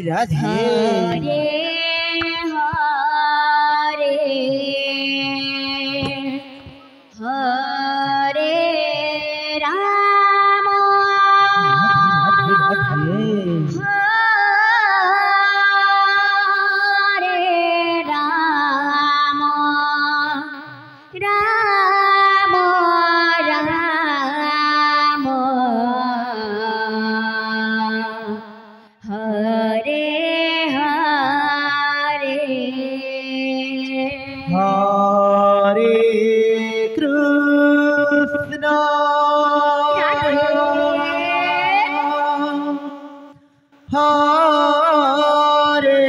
राधे हरे हरे हरे राम हरे राम राम राम हरे हरे हरे कृष्ण हरे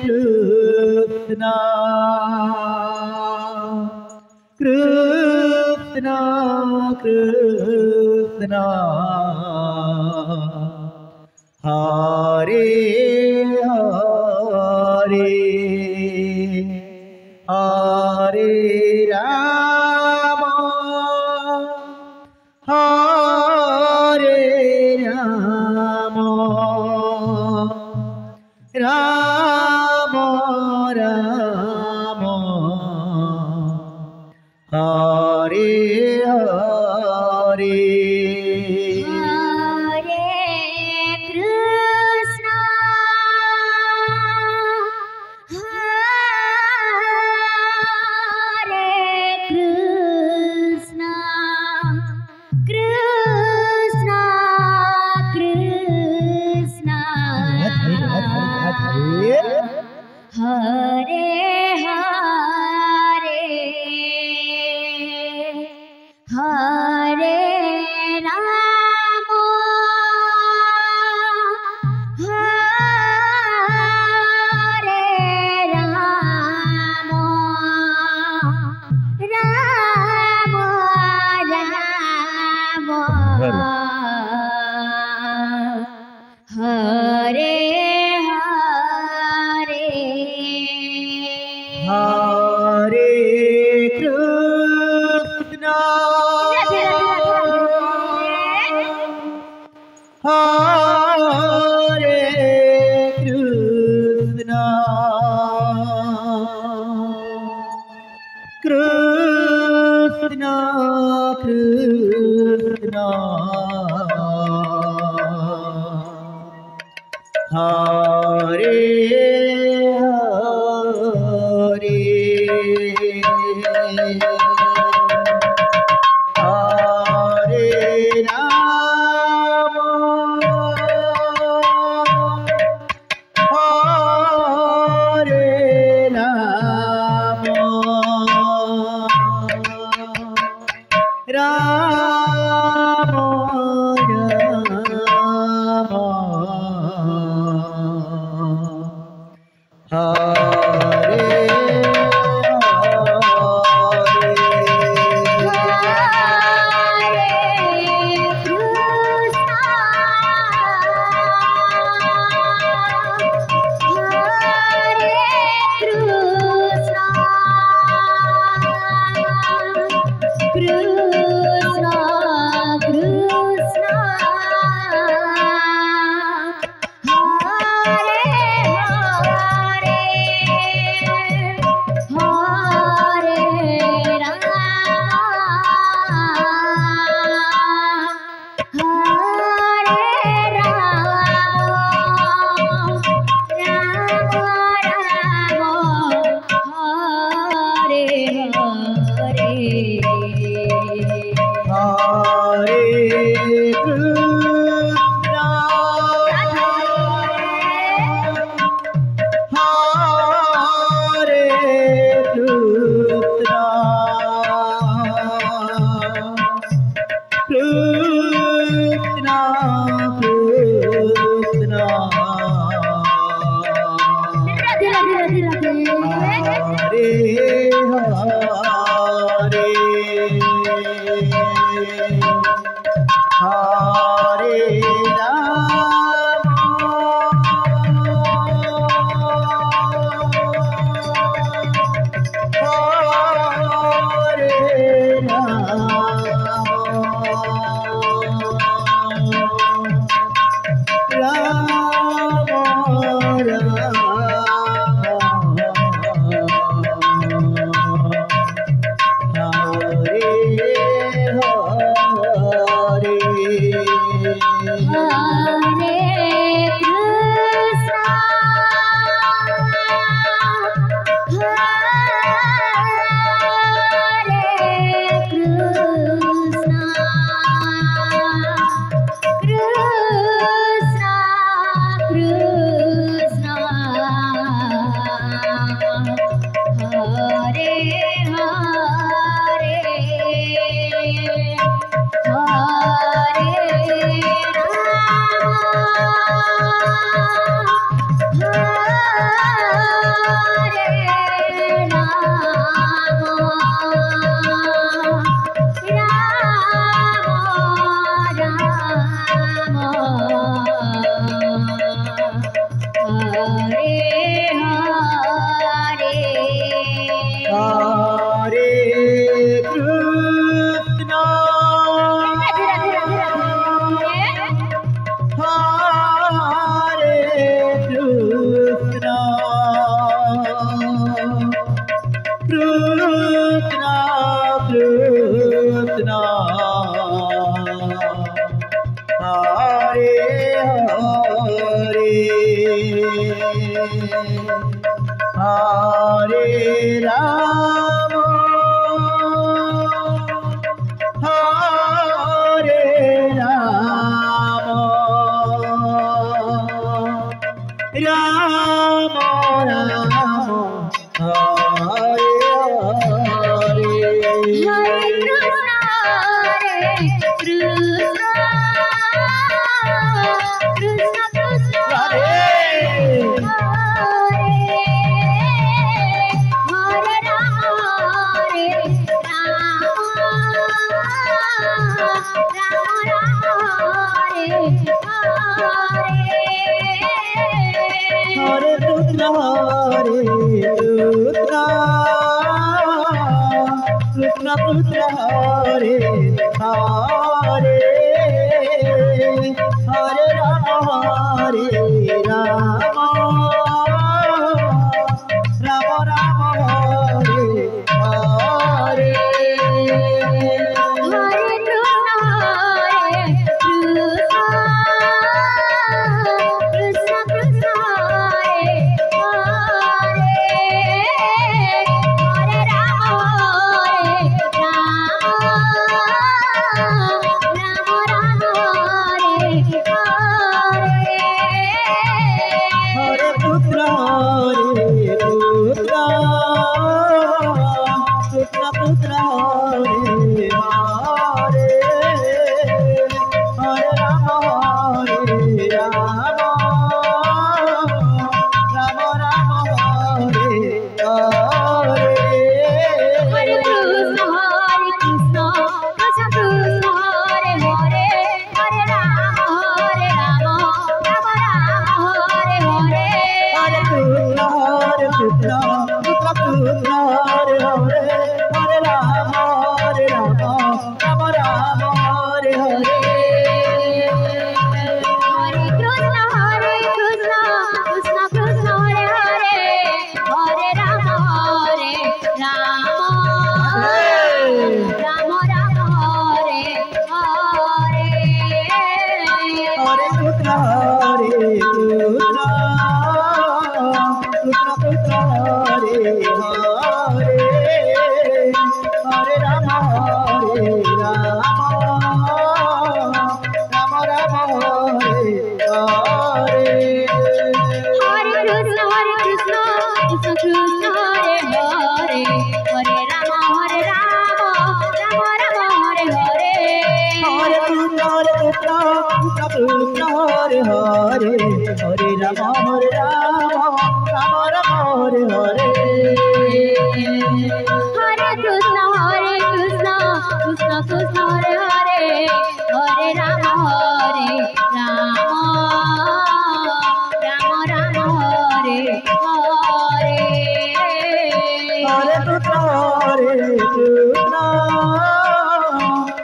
कृष्ण कृष्ण कृष्ण हरे हरे हरे राम हरे राम राम राम हरे हरे हरे कृष्ण कृष्ण कृष्ण हरे हरे हरे राम हरे राम राम राम हरे हरे हरे कृष्ण हरे कृष्ण कृष्ण कृष्ण हरे हरे हरे राम हरे Ram Ram Ram Hare Rama Hare Rama Rama Rama Hare Hare Hare Krishna Krishna Krishna Radhe Hare Krishna Krishna Krishna Hare Hare Hare Rama Rama Rama Hare Hare Hare Putra Hare Putra Putra Putra Hare Hare Hare Rama Hare Rama Rama Rama Hare Hare Hare Krishna Krishna Krishna Hare Hare Hare Rama Rama Hare Hare Hare Krishna Krishna Putra Putra Hare Hare Hare Rama Rama Rama Hare Hare Hare Krishna Krishna Krishna Hare Hare Hare Rama Rama Hare Hare Hare Putra Hare Putra Putra Putra Hare Hare Hare Rama Rama Rama Rama Hare Hare Hare Krishna Krishna Krishna Hare Hare Hare Rama Rama Rama Hare Hare Hare Putra Putra Putra Hare Hare Hare Rama Rama Rama Hare Hare Hare Krishna Krishna Krishna Hare Hare Hare Rama Rama Rama Hare Hare Hare Putra Hare Putra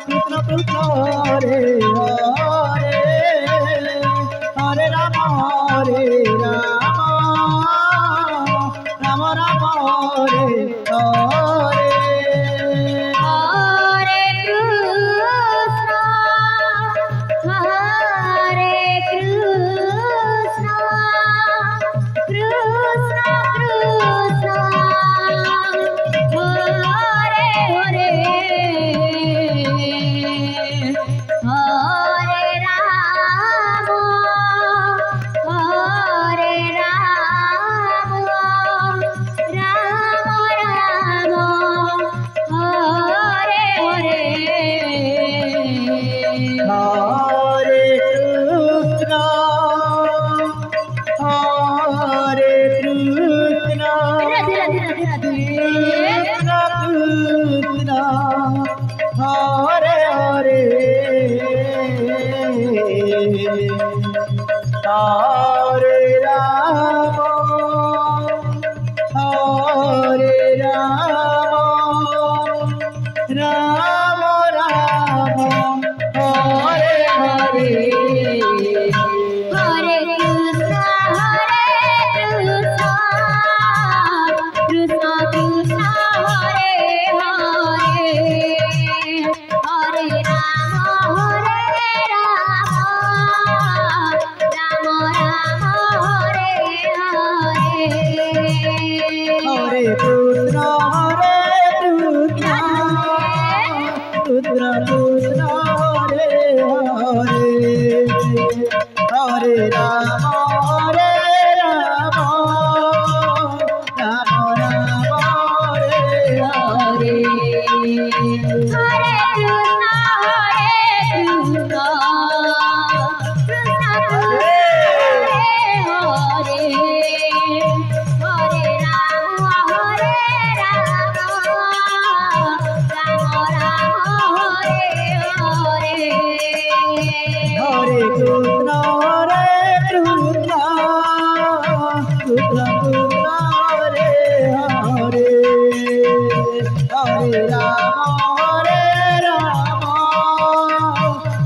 Putra Putra Hare Hare Hare Rama Rama Rama Rama Hare Hare Hare Krishna Krishna Krishna Hare Hare Hare Rama Rama Rama রে রাম রাম রাম রে হরে হরে কৃষ্ণ কৃষ্ণ হরে হরে হরে রাম রাম রাম হরে হরে হরে কৃষ্ণ কৃষ্ণ কৃষ্ণ রে হরে হরে রাম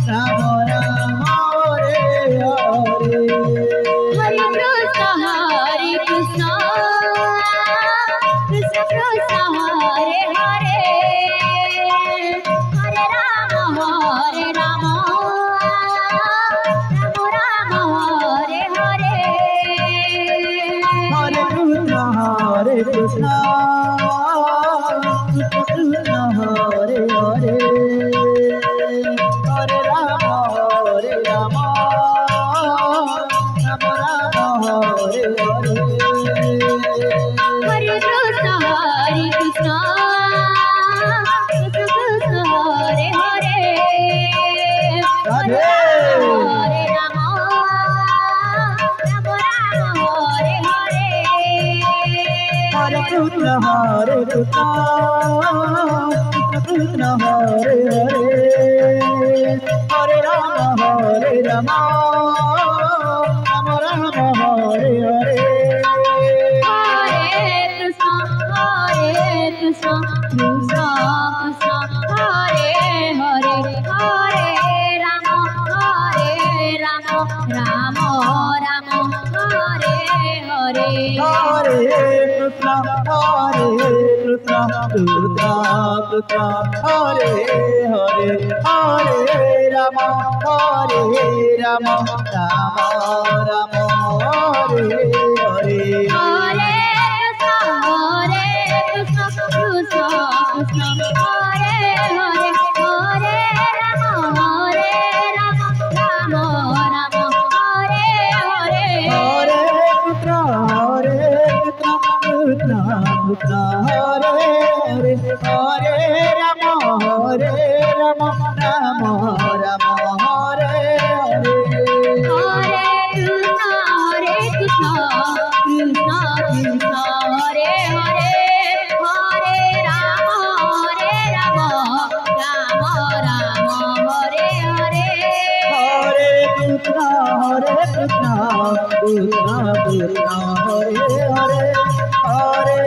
রাম রাম রে হরে Hare Krishna Krishna Krishna Hare Hare Hare Rama Rama Rama Hare Hare Hare Krishna Hare Krishna Krishna Hare Hare Hare Rama Rama Rama Hare Hare Hare Krishna Krishna Krishna Hare Hare Hare Hare Rama Rama Hare Hare Hare Krishna Hare Krishna Krishna Hare Hare Hare Rama Rama Rama Hare Hare Hare Krishna Krishna Krishna Hare Hare Hare Rama Rama Rama Hare Hare Hare Krishna Krishna Krishna Hare Hare Hare Rama Rama Rama Hare Hare Hare Krishna Krishna Krishna Hare Hare Hare Rama Rama Rama Hare Hare Hare Krishna Krishna Krishna Hare Hare Hare Rama Rama Rama Hare Hare Hare Krishna Krishna Krishna Hare Hare Hare Rama Rama Rama Hare Hare Hare Krishna Krishna Krishna Hare Hare Hare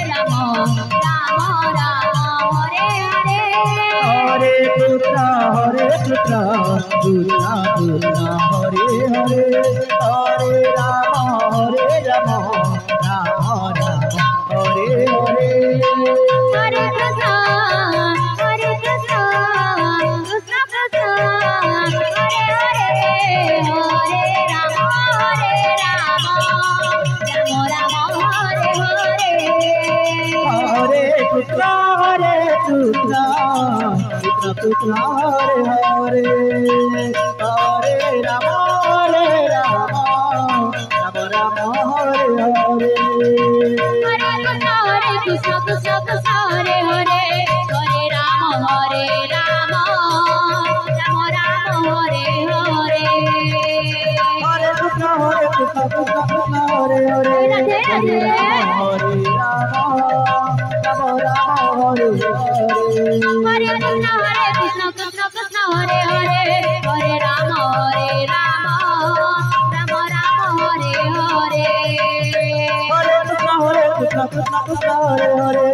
Rama Rama Rama Hare Hare Hare Krishna Krishna Krishna Hare Hare Hare Rama Rama Hare Hare Hare Krishna Krishna Krishna Hare Hare Hare Rama Rama Rama Hare Hare Hare Krishna Krishna Krishna Hare Hare Hare Rama Rama Hare Hare Hare Krishna Krishna Krishna Hare Hare Hare Rama Rama Rama Hare Hare Hare Krishna Krishna Hare Hare Hare Rama Rama Hare Hare Hare Krishna Krishna Hare Hare Radhe Radhe Hare Rama Rama Hare Hare Hare Krishna Krishna Hare Hare Hare Rama Rama Hare Hare Hare Krishna Krishna Hare Hare